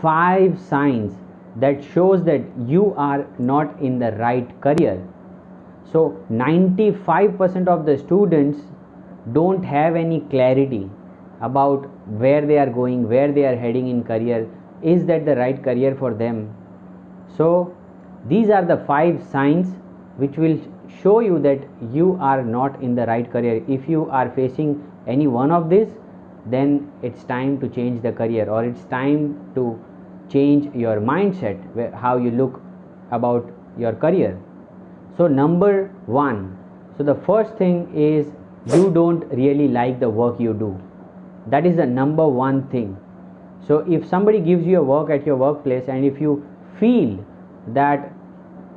5 signs that shows that you are not in the right career. So 95% of the students don't have any clarity about where they are going, where they are heading in career. Is that the right career for them? So these are the 5 signs which will show you that you are not in the right career. If you are facing any one of these, then it's time to change the career, or it's time to change your mindset, how you look about your career. So number 1, so the first thing is you don't really like the work you do. That is the number 1 thing. So if somebody gives you a work at your workplace, and if you feel that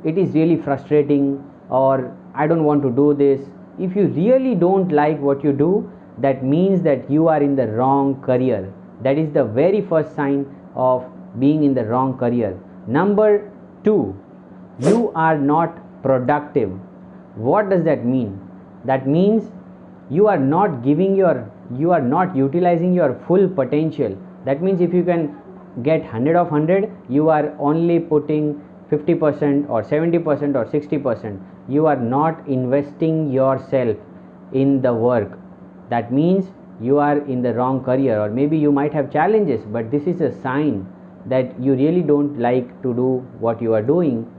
it is really frustrating, or I don't want to do this, if you really don't like what you do, that means that you are in the wrong career. That is the very first sign of being in the wrong career. Number 2, you are not productive. What does that mean? That means you are not utilizing your full potential. That means if you can get 100 of 100, you are only putting 50% or 70% or 60%. You are not investing yourself in the work. That means you are in the wrong career, or maybe you might have challenges, but this is a sign that you really don't like to do what you are doing,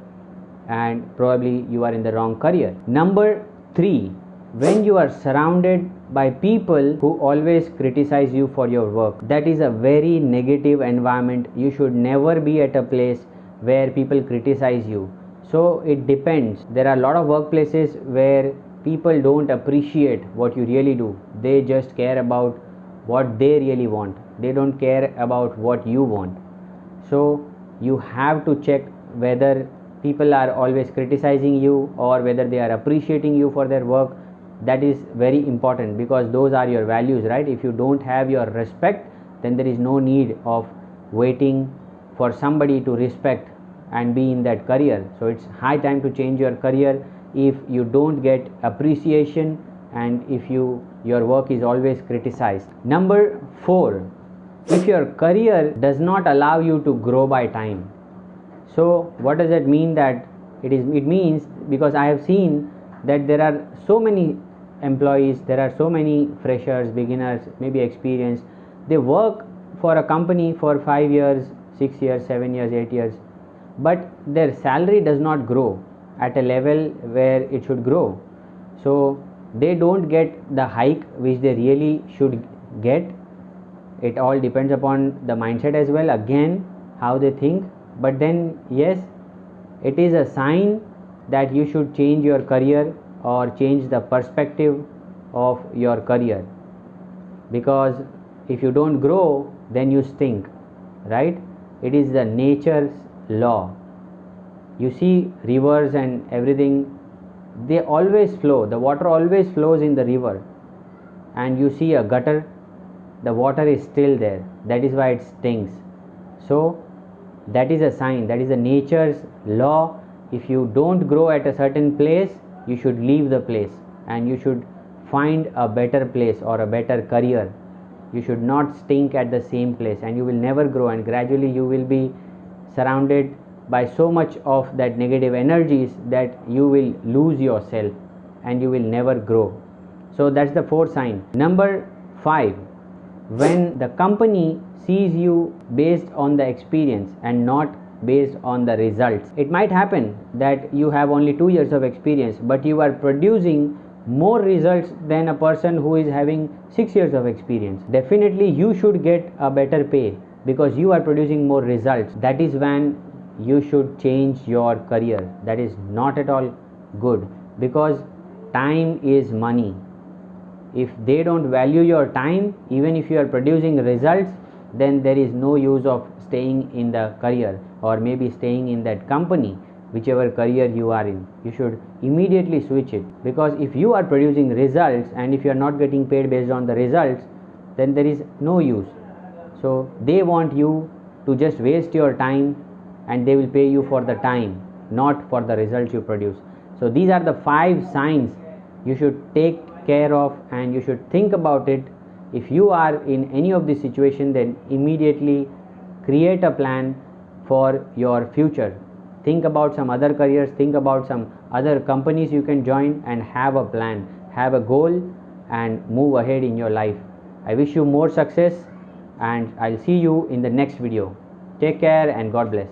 and probably you are in the wrong career. Number 3, when you are surrounded by people who always criticize you for your work, that is a very negative environment. You should never be at a place where people criticize you. So it depends. There are a lot of workplaces where people don't appreciate what you really do. They just care about what they really want. They don't care about what you want. So you have to check whether people are always criticizing you or whether they are appreciating you for their work. That is very important, because those are your values, right? If you don't have your respect, then there is no need of waiting for somebody to respect and be in that career. So it's high time to change your career if you don't get appreciation and if your work is always criticized. Number 4, if your career does not allow you to grow by time. So what does that mean? That it means, because I have seen that there are so many employees, there are so many freshers, beginners, maybe experienced, they work for a company for 5 years, 6 years, 7 years, 8 years, but their salary does not grow at a level where it should grow. So they don't get the hike which they really should get. It all depends upon the mindset as well, again, how they think. But then yes, it is a sign that you should change your career or change the perspective of your career, because if you don't grow, then you stink, right? It is the nature's law. You see rivers and everything, they always flow. The water always flows in the river, and you see a gutter, the water is still there. That is why it stinks. So that is a sign, that is the nature's law. If you don't grow at a certain place, you should leave the place and you should find a better place or a better career. You should not stink at the same place, and you will never grow, and gradually you will be surrounded by so much of that negative energies that you will lose yourself and you will never grow. So that's the 4th sign. Number 5, when the company sees you based on the experience and not based on the results. It might happen that you have only 2 years of experience, but you are producing more results than a person who is having 6 years of experience. Definitely you should get a better pay because you are producing more results. That is when you should change your career. That is not at all good, because time is money. If they don't value your time, even if you are producing results, then there is no use of staying in the career or maybe staying in that company, whichever career you are in. You should immediately switch it, because if you are producing results and if you are not getting paid based on the results, then there is no use. So they want you to just waste your time, and they will pay you for the time, not for the results you produce. So these are the 5 signs you should take care of, and you should think about it. If you are in any of this situation, then immediately create a plan for your future. Think about some other careers, think about some other companies you can join, and have a plan, have a goal, and move ahead in your life. I wish you more success, and I'll see you in the next video. Take care and God bless.